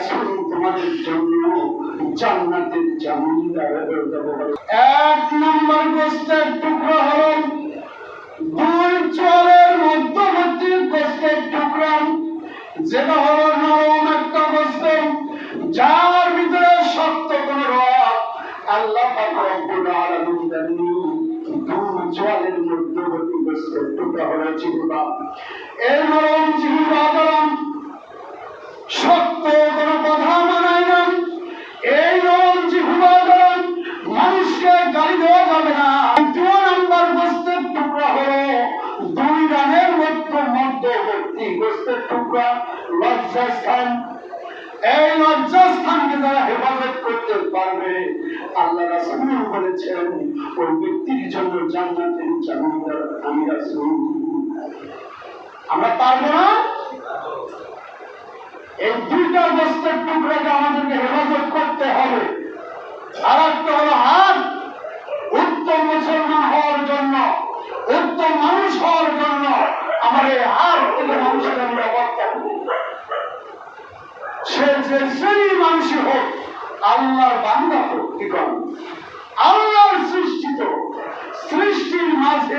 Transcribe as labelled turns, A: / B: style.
A: রাসূল তোমাদের জন্য জান্নাতের জামিনদার হয়ে যাবে। এক নম্বর গোস্তের টুকরা হলো দুই চোয়ালের মধ্যবর্তী গোস্তের টুকরা, যেটা হলো নরম একটা গোস্ত, যার ভিতরে শক্ত কোনো রগ আল্লাহ পাক রব্বুল আলামিন দেননি। দুই চোয়ালের মধ্যবর্তী গোস্তের টুকরা হলো জিহ্বা। এই নরম জিহ্বা দ্বারা শক্ত কোনো কথা মানায় না। এই নরম জিহ্বা দ্বারা মানুষকে গালি দেওয়া যাবে না। দ্বিতীয় নম্বর গোস্তের টুকরা হলো দুই রানের মধ্যবর্তী গোস্তের টুকরা, লজ্জাস্থান। এই লজ্জাস্থানকে যারা হেফাজত করতে পারবে, আল্লাহ রাসূল বলেছেন ওই ব্যক্তির জন্য জান্নাতের জামিনদার আমি রাসূল। আমরা পারবো না? এই দুইটা গোস্তের টুকরাকে আমাদেরকে হেফাজত করতে হবে। আর একটা হলো হাত। উত্তম মুসলমান হওয়ার জন্য, উত্তম মানুষ হওয়ার জন্য আমার এই হাত থেকে মানুষের আমরা রক্ষা করব। সে যে শ্রেণীর মানুষই হোক, আল্লাহর বান্দা হোক, কি করেন আল্লাহর সৃষ্টিত, সৃষ্টির মাঝে